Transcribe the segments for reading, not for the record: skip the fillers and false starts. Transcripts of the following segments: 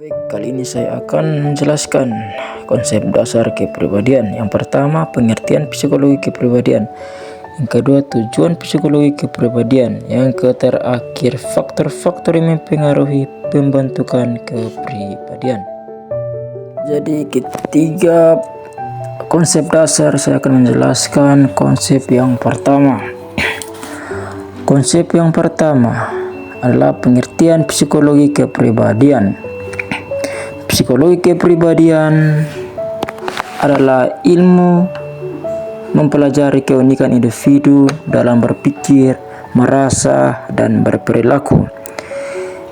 Baik, kali ini saya akan menjelaskan konsep dasar kepribadian. Yang pertama, pengertian psikologi kepribadian. Yang kedua, tujuan psikologi kepribadian. Yang terakhir, faktor-faktor yang mempengaruhi pembentukan kepribadian. Jadi ketiga konsep dasar, saya akan menjelaskan konsep yang pertama. Konsep yang pertama adalah pengertian psikologi kepribadian. Psikologi kepribadian adalah ilmu mempelajari keunikan individu dalam berpikir, merasa, dan berperilaku.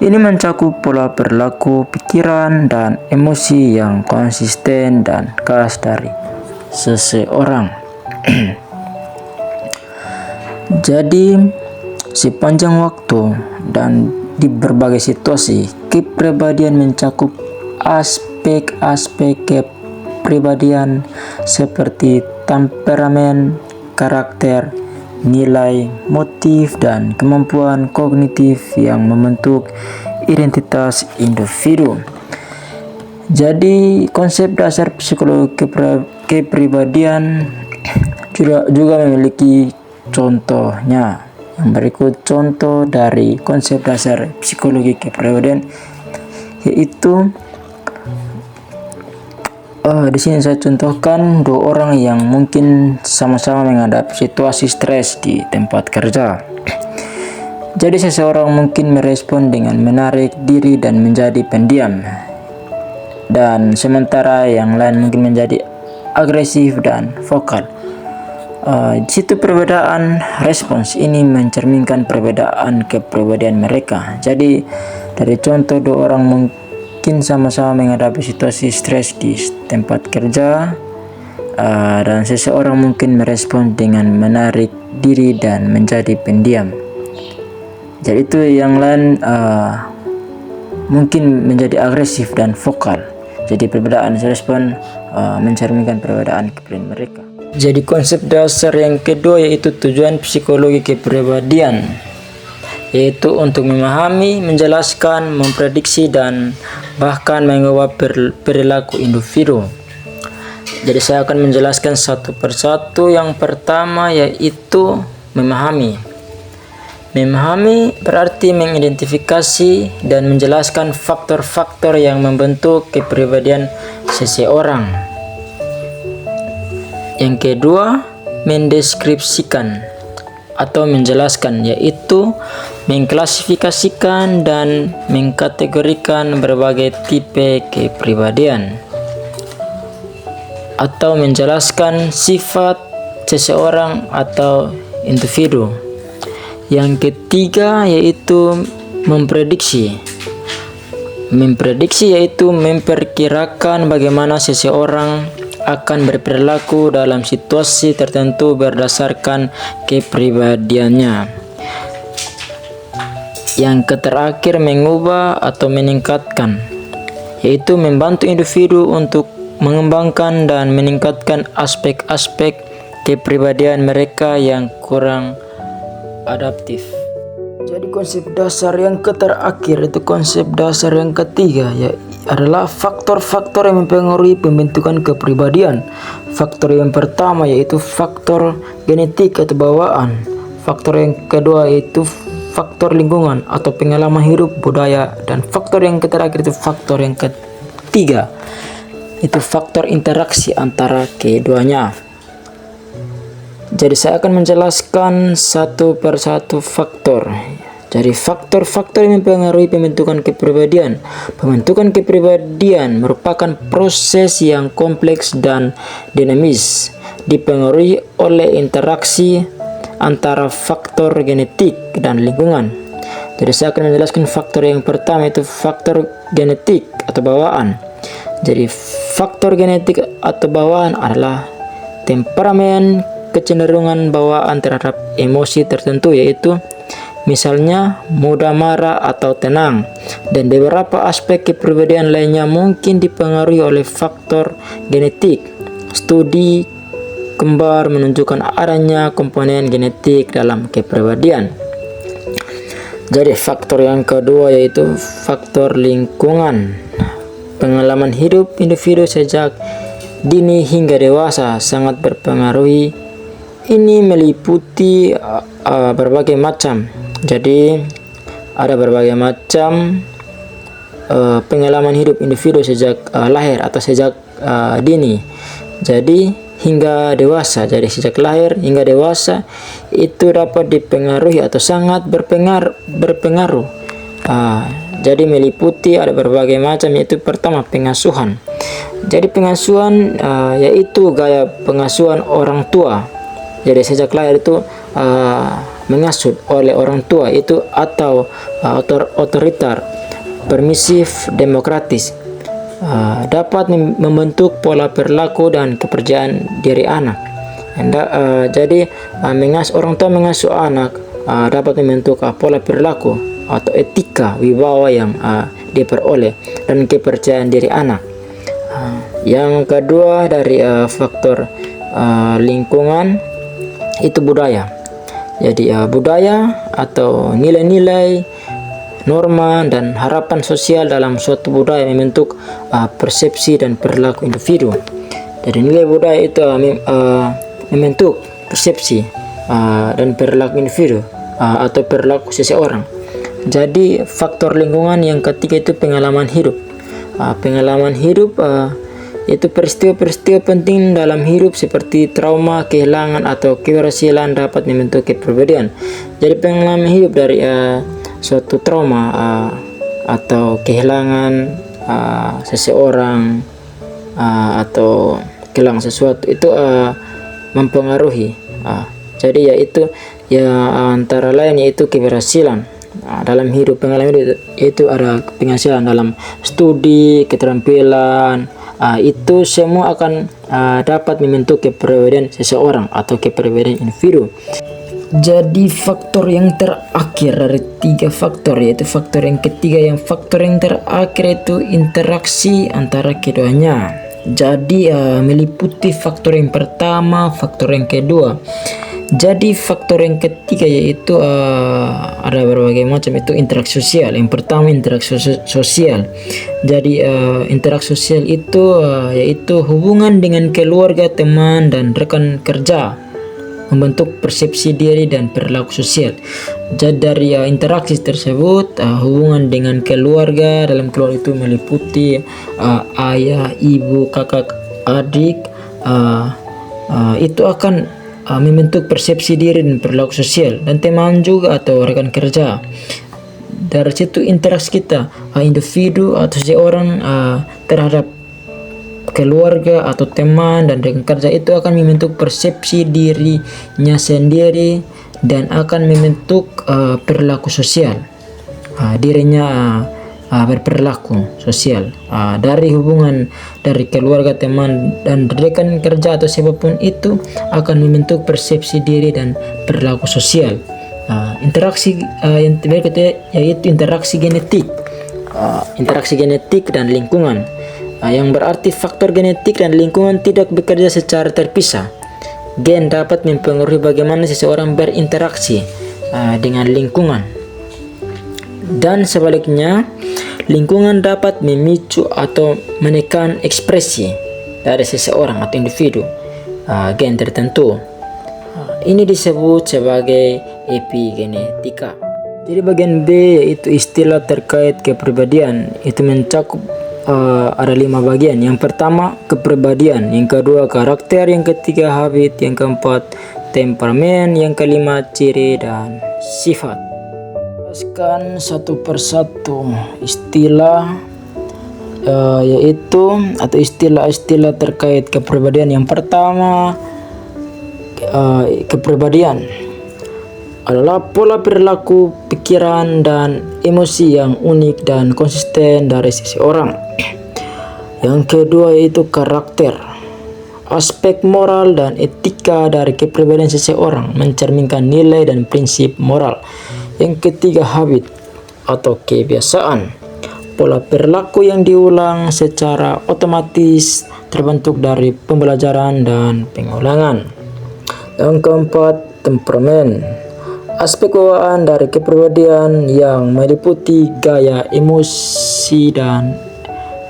Ini mencakup pola perilaku, pikiran, dan emosi yang konsisten dan khas dari seseorang. Jadi, sepanjang waktu dan di berbagai situasi, kepribadian mencakup aspek-aspek kepribadian seperti temperamen, karakter, nilai, motif, dan kemampuan kognitif yang membentuk identitas individu. Jadi, konsep dasar psikologi kepribadian juga memiliki contohnya. Yang berikut contoh dari konsep dasar psikologi kepribadian, yaitu di sini saya contohkan dua orang yang mungkin sama-sama menghadapi situasi stres di tempat kerja. Jadi seseorang mungkin merespon dengan menarik diri dan menjadi pendiam, dan sementara yang lain mungkin menjadi agresif dan vokal. Di situ perbedaan respons ini mencerminkan perbedaan kepribadian mereka. Jadi dari contoh dua orang mungkin sama-sama menghadapi situasi stres di tempat kerja, dan seseorang mungkin merespon dengan menarik diri dan menjadi pendiam. Jadi itu yang lain mungkin menjadi agresif dan vokal. Jadi perbedaan respon mencerminkan perbedaan kepribadian mereka. Jadi konsep dasar yang kedua yaitu tujuan psikologi kepribadian, yaitu untuk memahami, menjelaskan, memprediksi, dan bahkan mengubah perilaku individu. Jadi saya akan menjelaskan satu persatu. Yang pertama yaitu memahami. Memahami berarti mengidentifikasi dan menjelaskan faktor-faktor yang membentuk kepribadian seseorang. Yang kedua, mendeskripsikan atau menjelaskan, yaitu mengklasifikasikan dan mengkategorikan berbagai tipe kepribadian atau menjelaskan sifat seseorang atau individu. Yang ketiga yaitu memprediksi. Memprediksi yaitu memperkirakan bagaimana seseorang akan berperilaku dalam situasi tertentu berdasarkan kepribadiannya. Yang terakhir mengubah atau meningkatkan, yaitu membantu individu untuk mengembangkan dan meningkatkan aspek-aspek kepribadian mereka yang kurang adaptif. Jadi konsep dasar yang terakhir itu konsep dasar yang ketiga adalah faktor-faktor yang mempengaruhi pembentukan kepribadian. Faktor yang pertama yaitu faktor genetik atau bawaan. Faktor yang kedua yaitu faktor lingkungan atau pengalaman hidup, budaya, dan faktor yang terakhir itu faktor yang ketiga itu faktor interaksi antara keduanya. Jadi saya akan menjelaskan satu persatu faktor. Jadi faktor-faktor yang mempengaruhi pembentukan kepribadian. Pembentukan kepribadian merupakan proses yang kompleks dan dinamis, dipengaruhi oleh interaksi antara faktor genetik dan lingkungan. Jadi saya akan menjelaskan faktor yang pertama itu faktor genetik atau bawaan. Jadi faktor genetik atau bawaan adalah temperamen, kecenderungan bawaan terhadap emosi tertentu, yaitu misalnya mudah marah atau tenang, dan beberapa aspek kepribadian lainnya mungkin dipengaruhi oleh faktor genetik. Studi kembar menunjukkan adanya komponen genetik dalam kepribadian. Jadi faktor yang kedua yaitu faktor lingkungan. Pengalaman hidup individu sejak dini hingga dewasa sangat berpengaruhi. Ini meliputi berbagai macam. Jadi ada berbagai macam pengalaman hidup individu sejak lahir atau sejak dini. Jadi hingga dewasa. Jadi sejak lahir hingga dewasa itu dapat dipengaruhi atau sangat berpengaruh. Jadi meliputi ada berbagai macam, yaitu pertama pengasuhan. Jadi pengasuhan yaitu gaya pengasuhan orang tua. Jadi sejak lahir itu mengasuh oleh orang tua itu atau otoriter, permisif, demokratis, dapat membentuk pola perilaku dan kepercayaan diri anak. Jadi orang tua mengasuh anak dapat membentuk pola perilaku atau etika wibawa yang diperoleh dan kepercayaan diri anak. Yang kedua dari faktor lingkungan itu budaya. Jadi budaya atau nilai-nilai, norma dan harapan sosial dalam suatu budaya membentuk persepsi dan perilaku individu. Jadi nilai budaya itu membentuk persepsi dan perilaku individu atau perilaku seseorang. Jadi faktor lingkungan yang ketiga itu pengalaman hidup. Pengalaman hidup itu peristiwa-peristiwa penting dalam hidup seperti trauma, kehilangan atau keberhasilan dapat membentuk kepribadian. Jadi pengalaman hidup dari suatu trauma atau kehilangan seseorang atau kehilangan sesuatu itu mempengaruhi. Jadi yaitu antara lain yaitu keberhasilan dalam hidup. Pengalaman hidup itu ada penghasilan dalam studi, keterampilan, itu semua akan dapat membentuk kepribadian seseorang atau kepribadian individu. Jadi faktor yang terakhir dari 3 faktor yaitu faktor yang ketiga, faktor yang terakhir itu interaksi antara keduanya. Jadi meliputi faktor yang pertama, faktor yang kedua. Jadi faktor yang ketiga yaitu ada berbagai macam, itu interaksi sosial. Yang pertama interaksi sosial. Jadi interaksi sosial itu yaitu hubungan dengan keluarga, teman dan rekan kerja, membentuk persepsi diri dan perilaku sosial. Jadi dari interaksi tersebut hubungan dengan keluarga, dalam keluarga itu meliputi ayah, ibu, kakak, adik, itu akan membentuk persepsi diri dan perilaku sosial, dan teman juga atau rekan kerja. Dari situ interaksi kita individu atau seseorang terhadap keluarga atau teman dan rekan kerja itu akan membentuk persepsi dirinya sendiri dan akan membentuk perilaku sosial. Dirinya berperilaku sosial dari hubungan dari keluarga, teman dan rekan kerja atau siapapun itu akan membentuk persepsi diri dan perilaku sosial. Interaksi yang berikutnya yaitu interaksi genetik. Interaksi genetik dan lingkungan, yang berarti faktor genetik dan lingkungan tidak bekerja secara terpisah. Gen dapat mempengaruhi bagaimana seseorang berinteraksi dengan lingkungan, dan sebaliknya lingkungan dapat memicu atau menekan ekspresi dari seseorang atau individu gen tertentu. Ini disebut sebagai epigenetika. Jadi bagian B yaitu istilah terkait kepribadian, itu mencakup ada 5 bagian. Yang pertama kepribadian, yang kedua karakter, yang ketiga habit, yang keempat temperamen, yang kelima ciri dan sifat. Jelaskan satu persatu istilah yaitu atau istilah-istilah terkait kepribadian. Yang pertama kepribadian adalah pola perilaku, pikiran dan emosi yang unik dan konsisten dari seseorang. Yang kedua yaitu karakter. Aspek moral dan etika dari kepribadian seseorang mencerminkan nilai dan prinsip moral. Yang ketiga habit atau kebiasaan. Pola perilaku yang diulang secara otomatis terbentuk dari pembelajaran dan pengulangan. Yang keempat, temperamen. Aspek bawaan dari kepribadian yang meliputi gaya emosi dan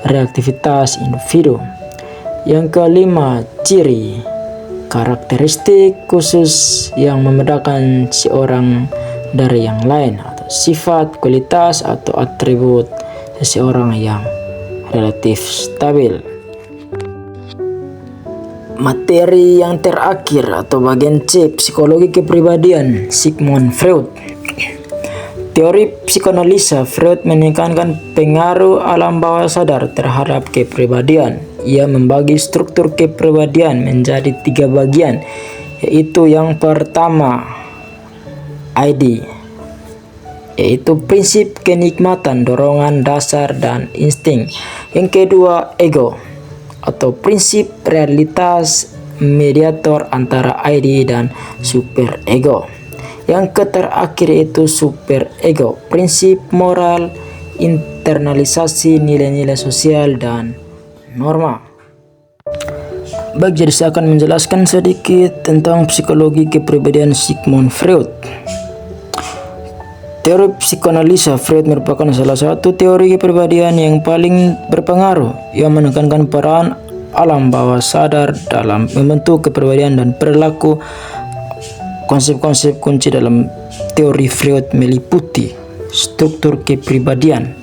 reaktivitas individu. Yang kelima, ciri. Karakteristik khusus yang membedakan seorang dari yang lain, atau sifat, kualitas, atau atribut seseorang yang relatif stabil. Materi yang terakhir atau bagian C, psikologi kepribadian, Sigmund Freud. Teori psikoanalisa Freud menekankan pengaruh alam bawah sadar terhadap kepribadian. Ia membagi struktur kepribadian menjadi 3 bagian, yaitu yang pertama, ID, yaitu prinsip kenikmatan, dorongan dasar, dan insting. Yang kedua, ego, atau prinsip realitas, mediator antara ID dan superego. Yang terakhir itu superego, prinsip moral, internalisasi nilai-nilai sosial dan norma. Baik, jadi saya akan menjelaskan sedikit tentang psikologi kepribadian Sigmund Freud. Teori psikoanalisa Freud merupakan salah satu teori kepribadian yang paling berpengaruh yang menekankan peran alam bawah sadar dalam membentuk kepribadian dan perilaku. Konsep-konsep kunci dalam teori Freud meliputi struktur kepribadian.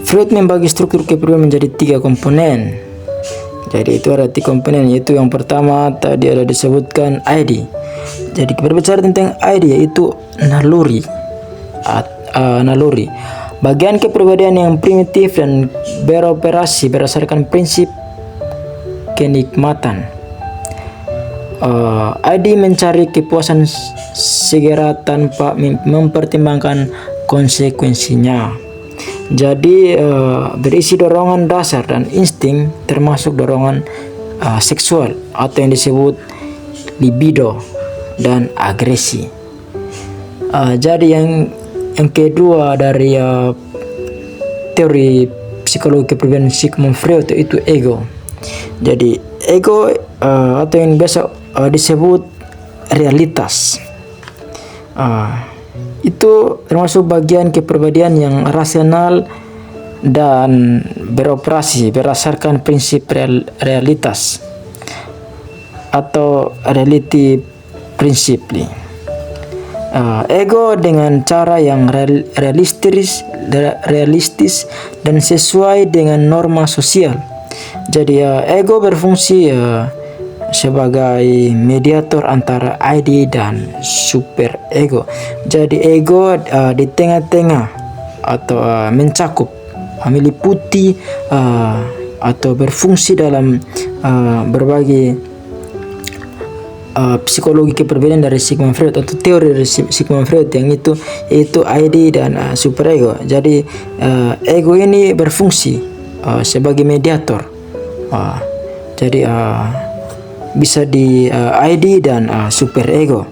Freud membagi struktur kepribadian menjadi 3 komponen. Jadi itu ada 3 komponen, yaitu yang pertama tadi ada disebutkan ID. Jadi kita berbicara tentang ID yaitu naluri. Bagian kepribadian yang primitif dan beroperasi berdasarkan prinsip kenikmatan. ID mencari kepuasan segera tanpa mempertimbangkan konsekuensinya. Jadi berisi dorongan dasar dan insting, termasuk dorongan seksual atau yang disebut libido dan agresi. Jadi yang kedua dari teori psikologi kepribadian Sigmund Freud itu ego. Jadi ego atau yang biasa disebut realitas, itu termasuk bagian kepribadian yang rasional dan beroperasi berdasarkan prinsip realitas atau reality principle. Ego dengan cara yang realistis dan sesuai dengan norma sosial. Jadi ego berfungsi sebagai mediator antara ID dan superego. Jadi ego di tengah-tengah atau mencakup, meliputi atau berfungsi dalam berbagai psikologi kepribadian dari Sigmund Freud atau teori dari Sigmund Freud yang itu yaitu ID dan superego. Jadi ego ini berfungsi sebagai mediator. Jadi bisa di ID dan superego.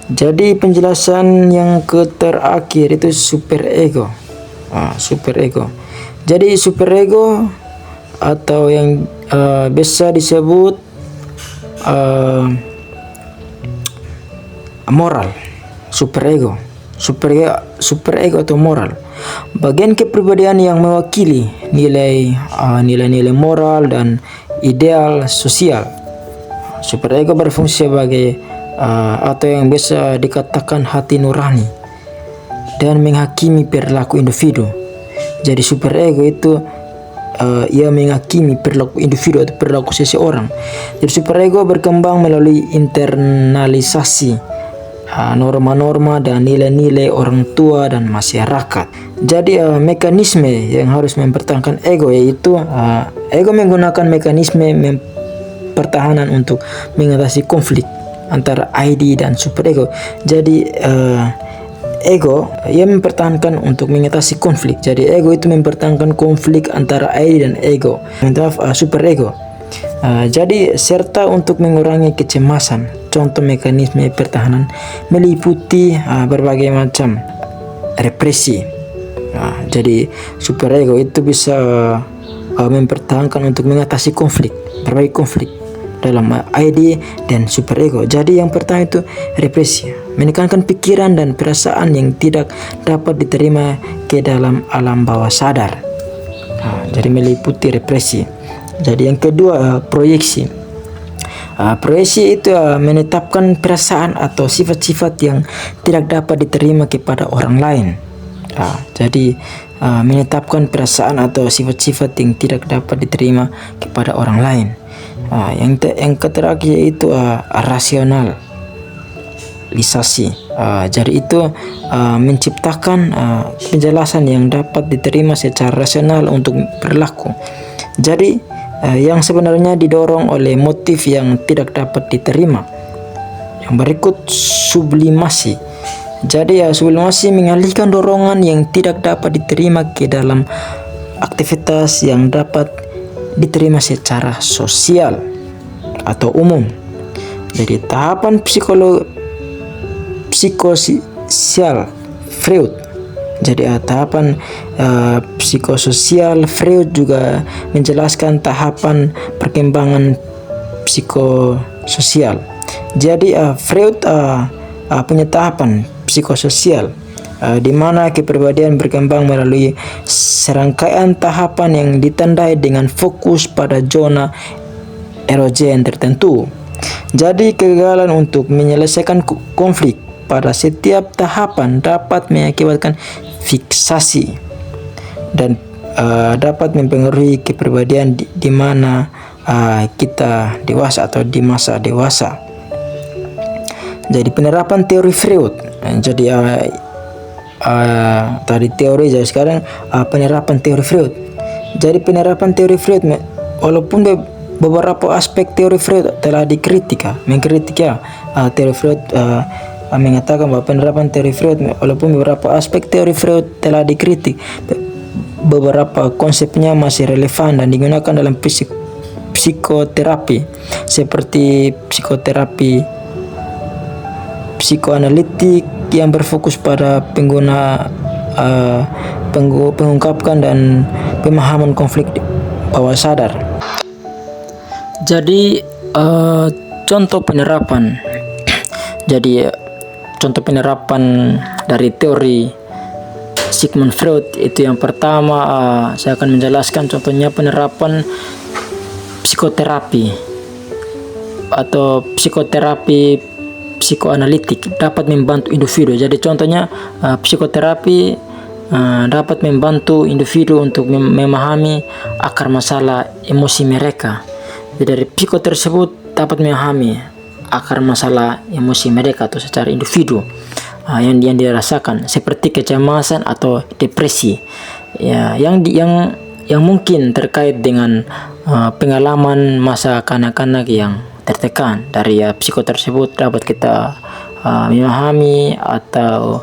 Jadi penjelasan yang terakhir itu superego. Superego. Jadi superego atau yang bisa disebut moral. Superego atau moral. Bagian kepribadian yang mewakili nilai-nilai moral dan ideal sosial. Superego berfungsi sebagai atau yang bisa dikatakan hati nurani dan menghakimi perilaku individu. Jadi superego itu ia menghakimi perilaku individu atau perilaku seseorang. Jadi superego berkembang melalui internalisasi norma-norma dan nilai-nilai orang tua dan masyarakat. Jadi mekanisme yang harus mempertahankan ego yaitu ego menggunakan mekanisme pertahanan untuk mengatasi konflik antara ID dan superego. Jadi ego, ia mempertahankan untuk mengatasi konflik. Jadi ego itu mempertahankan konflik antara ID dan ego, super ego. Jadi serta untuk mengurangi kecemasan. Contoh mekanisme pertahanan meliputi berbagai macam represi. Jadi super ego itu bisa mempertahankan untuk mengatasi konflik, berbagai konflik dalam ID dan super ego. Jadi yang pertama itu represi, menekankan pikiran dan perasaan yang tidak dapat diterima ke dalam alam bawah sadar. Jadi meliputi represi. Jadi yang kedua proyeksi. Proyeksi itu menetapkan perasaan atau sifat-sifat yang tidak dapat diterima kepada orang lain. Jadi menetapkan perasaan atau sifat-sifat yang tidak dapat diterima kepada orang lain. Yang terakhir itu rasionalisasi. Jadi itu menciptakan penjelasan yang dapat diterima secara rasional untuk berlaku. Jadi yang sebenarnya didorong oleh motif yang tidak dapat diterima. Yang berikut sublimasi. Jadi sublimasi mengalihkan dorongan yang tidak dapat diterima ke dalam aktivitas yang dapat diterima secara sosial atau umum. Jadi tahapan psikososial Freud. Jadi tahapan psikososial Freud juga menjelaskan tahapan perkembangan psikososial. Jadi Freud punya tahapan psikososial di mana kepribadian berkembang melalui serangkaian tahapan yang ditandai dengan fokus pada zona erogen tertentu. Jadi kegagalan untuk menyelesaikan konflik pada setiap tahapan dapat mengakibatkan fiksasi dan dapat mempengaruhi kepribadian di mana kita dewasa atau di masa dewasa. Jadi penerapan teori Freud. Jadi tadi teori, jadi sekarang penerapan teori Freud. Jadi penerapan teori Freud, walaupun beberapa aspek teori Freud telah mengkritik teori Freud mengatakan bahwa penerapan teori Freud, walaupun beberapa aspek teori Freud telah dikritik, beberapa konsepnya masih relevan dan digunakan dalam psikoterapi seperti psikoterapi psikoanalitik yang berfokus pada pengungkapkan dan pemahaman konflik bawah sadar. Jadi contoh penerapan. Jadi contoh penerapan dari teori Sigmund Freud itu yang pertama saya akan menjelaskan contohnya penerapan psikoterapi atau psikoterapi psikoanalitik dapat membantu individu. Jadi contohnya psikoterapi dapat membantu individu untuk memahami akar masalah emosi mereka. Jadi dari psiko tersebut dapat memahami akar masalah emosi mereka atau secara individu yang dirasakan seperti kecemasan atau depresi yang mungkin terkait dengan pengalaman masa kanak-kanak yang tertekan. Dari psiko tersebut dapat kita memahami atau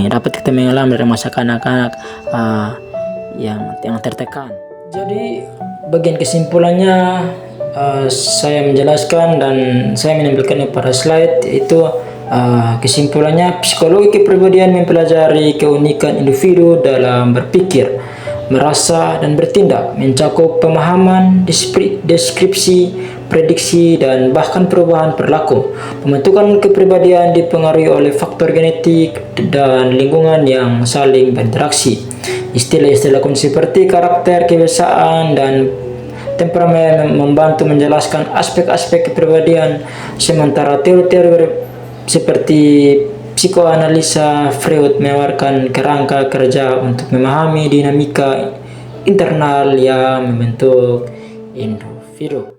dapat kita mengalami dari masa kanak-kanak yang tertekan. Jadi bagian kesimpulannya saya menjelaskan dan saya menampilkannya pada slide itu. Kesimpulannya, psikologi kepribadian mempelajari keunikan individu dalam berpikir, merasa, dan bertindak, mencakup pemahaman, deskripsi, prediksi, dan bahkan perubahan perilaku. Pembentukan kepribadian dipengaruhi oleh faktor genetik dan lingkungan yang saling berinteraksi. Istilah-istilah seperti karakter, kebiasaan, dan temperamen membantu menjelaskan aspek-aspek kepribadian, sementara teori-teori seperti psikoanalisa Freud menawarkan kerangka kerja untuk memahami dinamika internal yang membentuk individu.